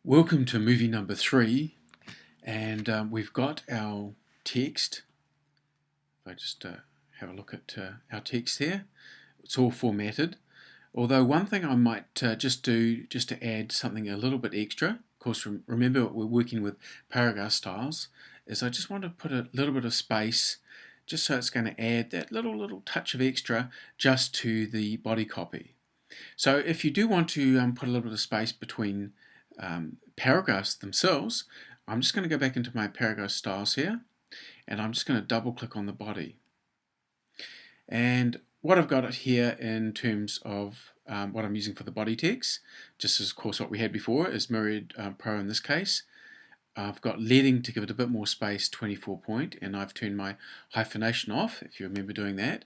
Welcome to movie number 3, and we've got our text. If I just have a look at our text here, it's all formatted. Although one thing I might just do, just to add something a little bit extra, of course remember we're working with paragraph styles, is I just want to put a little bit of space, just so it's going to add that little touch of extra just to the body copy. So if you do want to put a little bit of space between paragraphs themselves, I'm just going to go back into my paragraph styles here, and I'm just going to double click on the body. And what I've got here in terms of what I'm using for the body text, just as of course what we had before, is Myriad Pro in this case. I've got leading to give it a bit more space, 24 point, and I've turned my hyphenation off, if you remember doing that.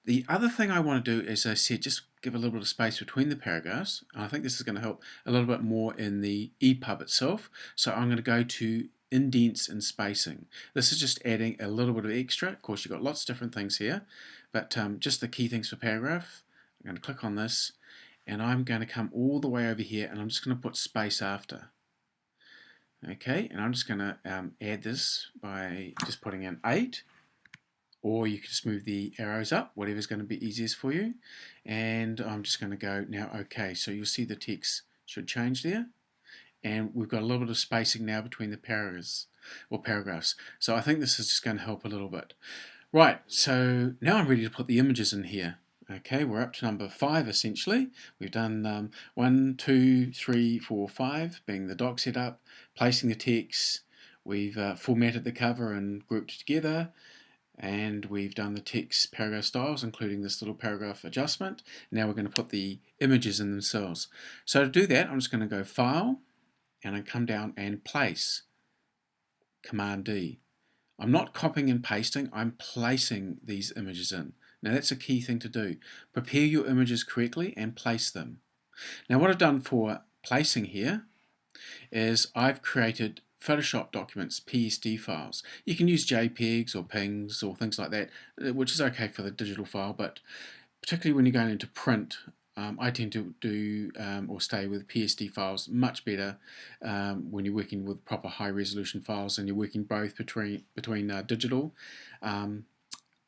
The other thing I want to do, as I said, just give a little bit of space between the paragraphs. And I think this is going to help a little bit more in the ePub itself. So I'm going to go to indents and spacing. This is just adding a little bit of extra. Of course, you've got lots of different things here, but just the key things for paragraph. I'm going to click on this, and I'm going to come all the way over here, and I'm just going to put space after. Okay, and I'm just going to add this by just putting in 8. Or you can just move the arrows up, whatever's going to be easiest for you. And I'm just going to go now OK. So you'll see the text should change there. And we've got a little bit of spacing now between the paragraphs. So I think this is just going to help a little bit. Right, so now I'm ready to put the images in here. Okay, we're up to number 5 essentially. We've done 1, 2, 3, 4, 5, being the doc setup, placing the text. We've formatted the cover and grouped it together. And we've done the text paragraph styles, including this little paragraph adjustment. Now we're going to put the images in themselves. So to do that, I'm just going to go File, and I come down and Place, Command D. I'm not copying and pasting, I'm placing these images in. Now that's a key thing to do. Prepare your images correctly and place them. Now what I've done for placing here is I've created Photoshop documents, PSD files. You can use JPEGs or PNGs or things like that, which is okay for the digital file, but particularly when you're going into print, I tend to do or stay with PSD files much better when you're working with proper high resolution files and you're working both between digital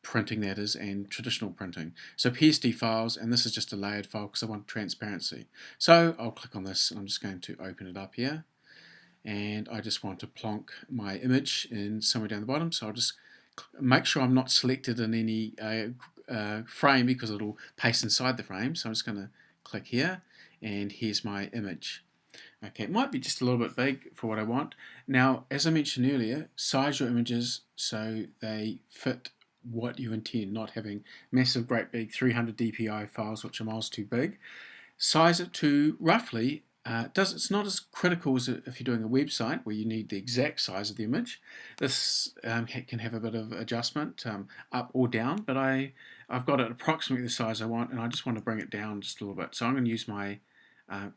printing, that is, and traditional printing. So PSD files, and this is just a layered file because I want transparency. So I'll click on this and I'm just going to open it up here. And I just want to plonk my image in somewhere down the bottom, so I'll just make sure I'm not selected in any frame because it'll paste inside the frame. So I'm just going to click here, and here's my image. Okay, it might be just a little bit big for what I want. Now, as I mentioned earlier, size your images so they fit what you intend, not having massive, great big 300 dpi files which are miles too big. Size it to roughly it's not as critical as if you're doing a website where you need the exact size of the image. This can have a bit of adjustment up or down, but I've got it approximately the size I want, and I just want to bring it down just a little bit. So I'm going to use my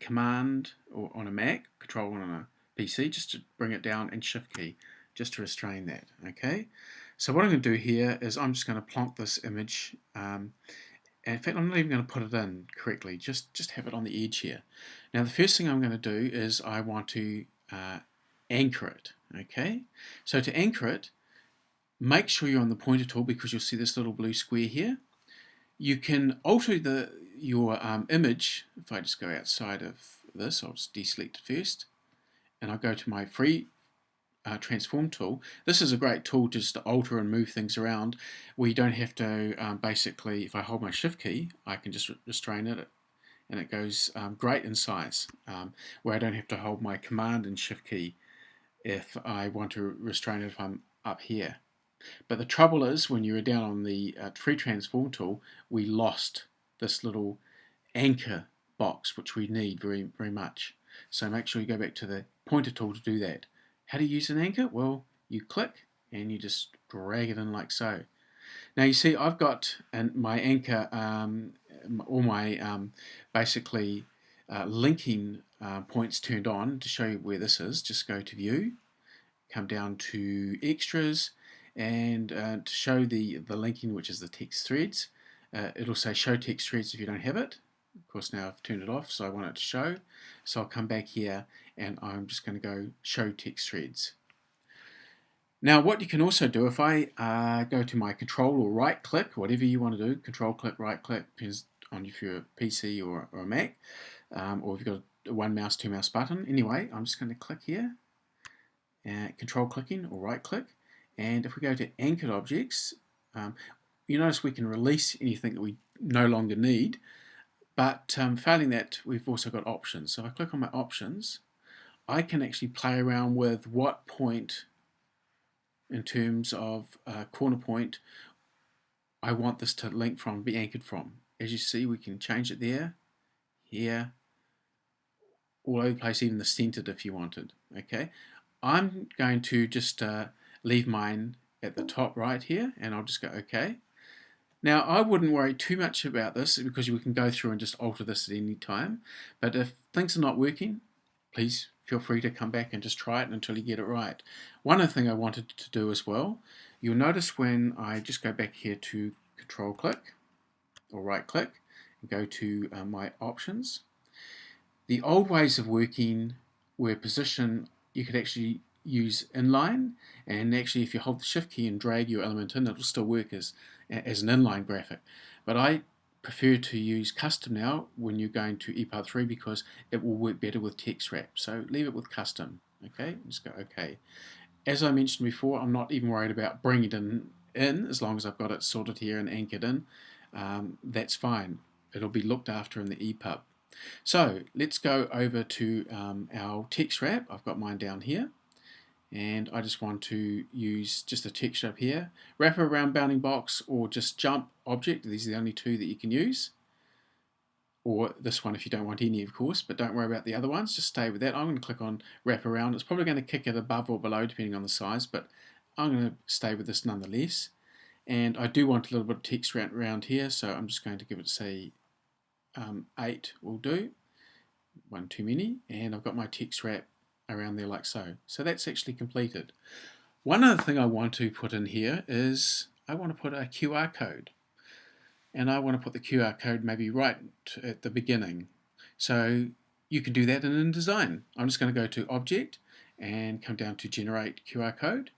Command or on a Mac, Control on a PC, just to bring it down, and Shift key just to restrain that. Okay. So what I'm going to do here is I'm just going to plonk this image. And in fact, I'm not even going to put it in correctly, just have it on the edge here. Now the first thing I'm going to do is I want to anchor it, okay? So to anchor it, make sure you're on the pointer tool because you'll see this little blue square here. You can alter your image. If I just go outside of this, I'll just deselect it first, and I'll go to my free transform tool. This is a great tool just to alter and move things around where you don't have to basically, if I hold my shift key, I can just restrain it and it goes great in size, where I don't have to hold my command and shift key if I want to restrain it if I'm up here. But the trouble is when you were down on the free transform tool, we lost this little anchor box which we need very much. So make sure you go back to the pointer tool to do that. How do you use an anchor? Well, you click and you just drag it in like so. Now you see I've got my anchor, all my basically linking points turned on. To show you where this is, just go to View, come down to Extras, and to show the linking, which is the text threads, it'll say Show Text Threads if you don't have it. Of course, now I've turned it off, so I want it to show. So I'll come back here and I'm just going to go show text threads. Now what you can also do, if I go to my control or right click, whatever you want to do, control click, right click, depends on if you're a PC or a Mac, or if you've got a one mouse, two mouse button. Anyway, I'm just going to click here, control clicking or right click, and if we go to anchored objects, you notice we can release anything that we no longer need, but failing that, we've also got options. So if I click on my options, I can actually play around with what point in terms of corner point I want this to link from, be anchored from. As you see, we can change it there, here, all over the place, even the centered if you wanted. Okay, I'm going to just leave mine at the top right here, and I'll just go OK. Now I wouldn't worry too much about this because we can go through and just alter this at any time, but if things are not working, please feel free to come back and just try it until you get it right. One other thing I wanted to do as well, you'll notice when I just go back here to control click or right click and go to my options, the old ways of working were position, you could actually use inline, and actually if you hold the shift key and drag your element in, it'll still work as an inline graphic. But I prefer to use custom now when you're going to ePub 3 because it will work better with text wrap. So leave it with custom. Okay, just go OK. As I mentioned before, I'm not even worried about bringing it in as long as I've got it sorted here and anchored in. That's fine. It'll be looked after in the ePub. So let's go over to our text wrap. I've got mine down here, and I just want to use just a text wrap here. Wrap around bounding box or just jump object. These are the only two that you can use. Or this one if you don't want any, of course, but don't worry about the other ones. Just stay with that. I'm going to click on wrap around. It's probably going to kick it above or below depending on the size, but I'm going to stay with this nonetheless. And I do want a little bit of text around here, so I'm just going to give it, say, 8 will do. One too many, and I've got my text wrap around there like so. So that's actually completed. One other thing I want to put in here is I want to put a QR code, and I want to put the QR code maybe right at the beginning. So you can do that in InDesign. I'm just going to go to Object and come down to Generate QR Code,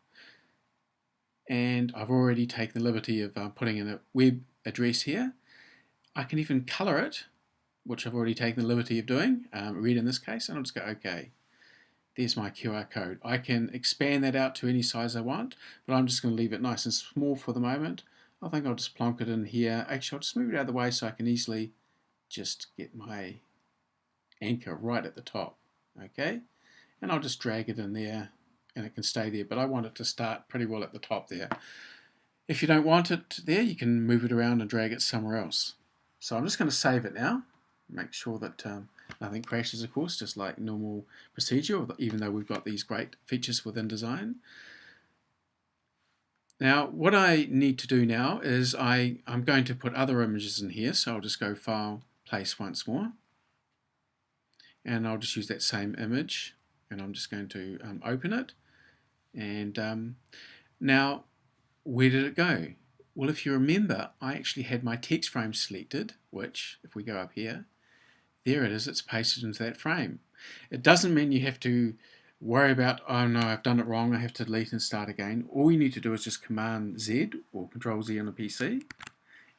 and I've already taken the liberty of putting in a web address here. I can even color it, which I've already taken the liberty of doing, red in this case, and I'll just go OK. There's my QR code. I can expand that out to any size I want, but I'm just going to leave it nice and small for the moment. I think I'll just plonk it in here. Actually, I'll just move it out of the way so I can easily just get my anchor right at the top. Okay, and I'll just drag it in there and it can stay there, but I want it to start pretty well at the top there. If you don't want it there, you can move it around and drag it somewhere else. So I'm just going to save it now. Make sure that nothing crashes, of course, just like normal procedure, even though we've got these great features within InDesign. Now, what I need to do now is I'm going to put other images in here, so I'll just go File, Place once more, and I'll just use that same image, and I'm just going to open it. And now, where did it go? Well, if you remember, I actually had my text frame selected, which, if we go up here, there it is, it's pasted into that frame. It doesn't mean you have to worry about, oh no, I've done it wrong, I have to delete and start again. All you need to do is just Command Z or Control Z on a PC,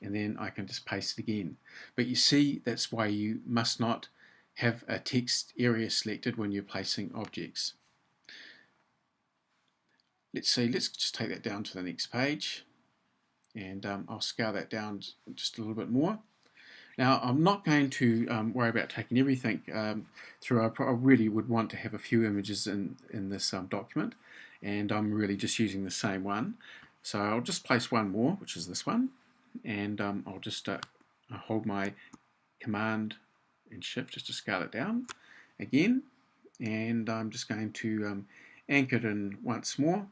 and then I can just paste it again. But you see, that's why you must not have a text area selected when you're placing objects. Let's see, let's just take that down to the next page, and I'll scale that down just a little bit more. Now, I'm not going to worry about taking everything through. I really would want to have a few images in this document, and I'm really just using the same one. So I'll just place one more, which is this one, and I'll just hold my Command and Shift just to scale it down again, and I'm just going to anchor it in once more.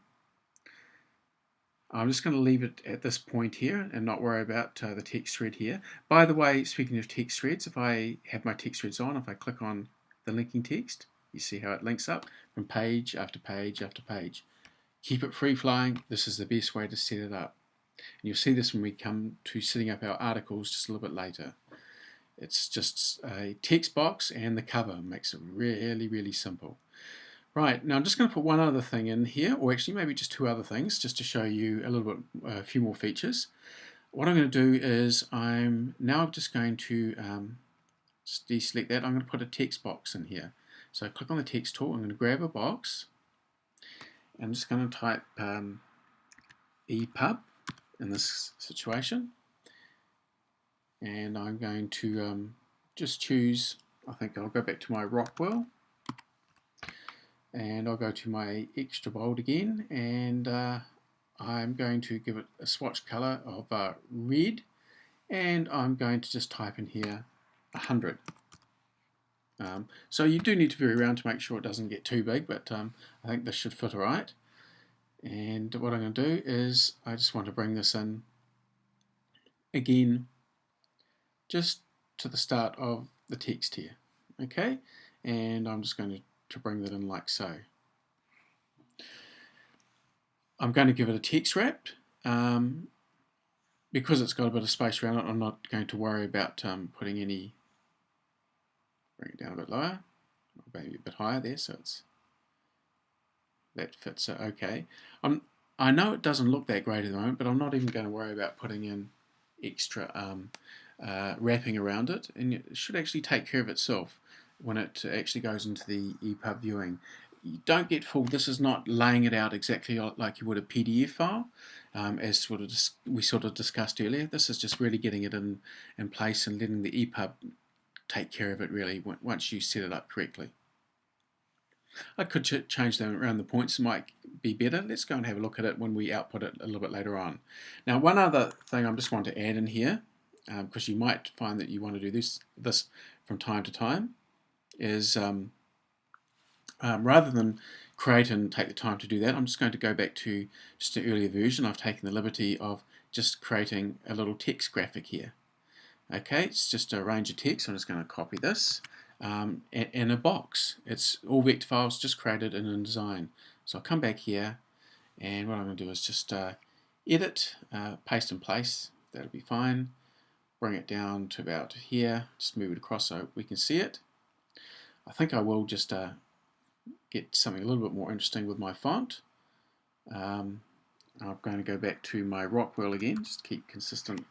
I'm just going to leave it at this point here and not worry about the text thread here. By the way, speaking of text threads, if I have my text threads on, if I click on the linking text, you see how it links up from page after page after page. Keep it free flying. This is the best way to set it up. And you'll see this when we come to setting up our articles just a little bit later. It's just a text box and the cover. Makes it really, really simple. Right, now I'm just going to put one other thing in here, or actually maybe just two other things, just to show you a few more features. What I'm going to do is I'm now just going to just deselect that. I'm going to put a text box in here. So I click on the text tool, I'm going to grab a box, and I'm just going to type ePub in this situation, and I'm going to just choose, I think I'll go back to my Rockwell, and I'll go to my extra bold again, and I'm going to give it a swatch color of red, and I'm going to just type in here 100. So you do need to vary around to make sure it doesn't get too big, but I think this should fit alright. And what I'm going to do is I just want to bring this in again just to the start of the text here. Okay, and I'm just going to bring that in like so. I'm going to give it a text wrap. Because it's got a bit of space around it, I'm not going to worry about putting any, bring it down a bit lower, or maybe a bit higher there, so that fits it okay. I know it doesn't look that great at the moment, but I'm not even going to worry about putting in extra wrapping around it, and it should actually take care of itself when it actually goes into the ePub viewing. You don't get fooled, this is not laying it out exactly like you would a PDF file, as we sort of discussed earlier. This is just really getting it in place and letting the ePub take care of it really once you set it up correctly. I could change them around the points, it might be better. Let's go and have a look at it when we output it a little bit later on. Now one other thing I just want to add in here, because you might find that you want to do this from time to time, is rather than create and take the time to do that, I'm just going to go back to just an earlier version. I've taken the liberty of just creating a little text graphic here. Okay, it's just a range of text. I'm just going to copy this in a box. It's all vector files just created in InDesign. So I'll come back here, and what I'm going to do is just edit, paste in place. That'll be fine. Bring it down to about here. Just move it across so we can see it. I think I will just get something a little bit more interesting with my font. I'm going to go back to my Rockwell again, just keep consistent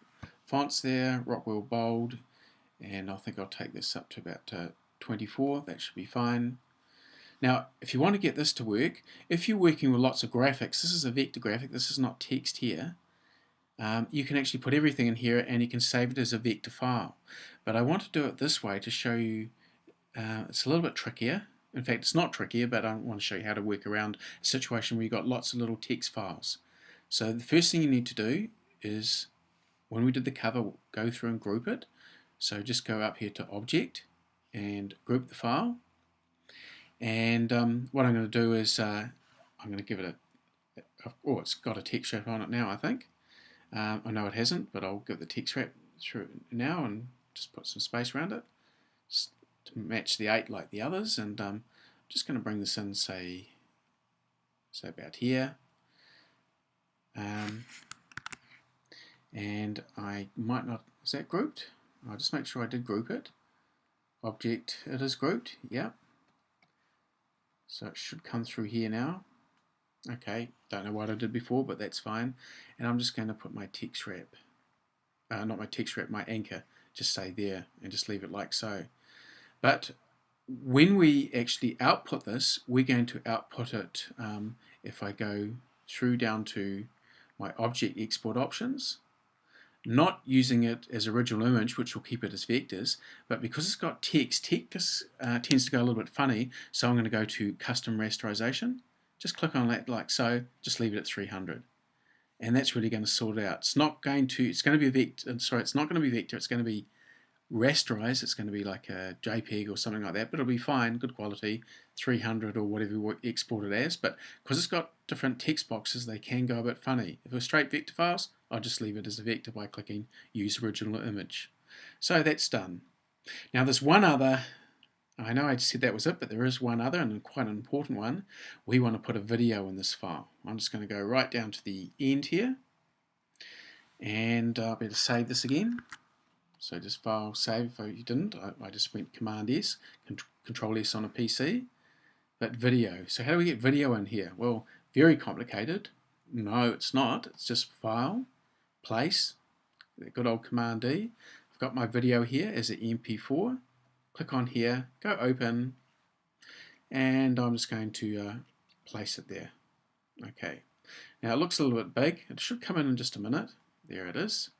fonts there, Rockwell bold, and I think I'll take this up to about 24, that should be fine. Now if you want to get this to work, if you're working with lots of graphics, this is a vector graphic, this is not text here, you can actually put everything in here and you can save it as a vector file. But I want to do it this way to show you, it's a little bit trickier. In fact, it's not trickier, but I want to show you how to work around a situation where you've got lots of little text files. So the first thing you need to do is, when we did the cover, go through and group it. So just go up here to Object and group the file. And what I'm going to do is, I'm going to give it oh, it's got a text wrap on it now, I think. I know it hasn't, but I'll give the text wrap through now and just put some space around it, just to match the 8 like the others, and I'm just going to bring this in, say about here, and I might not, is that grouped? I'll just make sure I did group it. Object, it is grouped, yeah. So it should come through here now. Okay, don't know what I did before, but that's fine. And I'm just going to put my text wrap, not my text wrap, my anchor, just say there, and just leave it like so. But when we actually output this, we're going to output it, if I go through down to my object export options, not using it as original image, which will keep it as vectors, but because it's got text tends to go a little bit funny, so I'm going to go to custom rasterization. Just click on that like so, just leave it at 300. And that's really going to sort it out. It's not going to, it's going to be a vector, sorry, it's not going to be vector, it's going to be rasterized, it's going to be like a JPEG or something like that, but it'll be fine, good quality, 300 or whatever we export it as, but because it's got different text boxes, they can go a bit funny. If it was straight vector files, I'll just leave it as a vector by clicking Use Original Image. So that's done. Now there's one other, I know I said that was it, but there is one other, and quite an important one. We want to put a video in this file. I'm just going to go right down to the end here, and I'll better save this again. So just file save. If you didn't, I just went Command S, Control S on a PC. But video. So how do we get video in here? Well, very complicated. No, it's not. It's just file, place, the good old Command D. I've got my video here as an MP4. Click on here, go open, and I'm just going to place it there. Okay. Now it looks a little bit big. It should come in just a minute. There it is.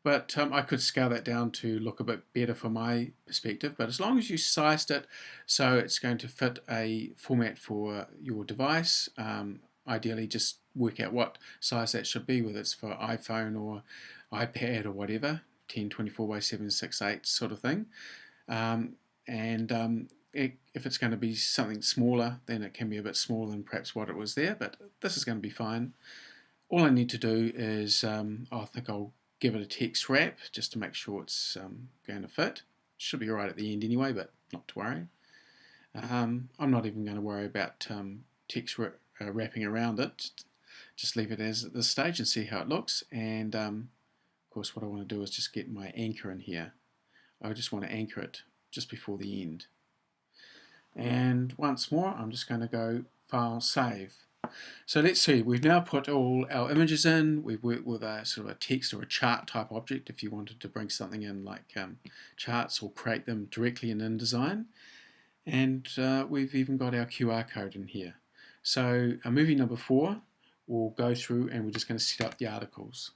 But I could scale that down to look a bit better from my perspective. But as long as you sized it so it's going to fit a format for your device, ideally just work out what size that should be, whether it's for iPhone or iPad or whatever, 1024 by 768 sort of thing. If it's going to be something smaller, then it can be a bit smaller than perhaps what it was there, but this is going to be fine. All I need to do is, I think I'll give it a text wrap just to make sure it's going to fit. Should be right at the end anyway, but not to worry. I'm not even going to worry about text wrapping around it. Just leave it as at this stage and see how it looks. And of course, what I want to do is just get my anchor in here. I just want to anchor it just before the end. And once more, I'm just going to go File, Save. So let's see, we've now put all our images in. We've worked with a sort of a text or a chart type object if you wanted to bring something in like charts or create them directly in InDesign. And we've even got our QR code in here. So movie number 4, we'll go through and we're just going to set up the articles.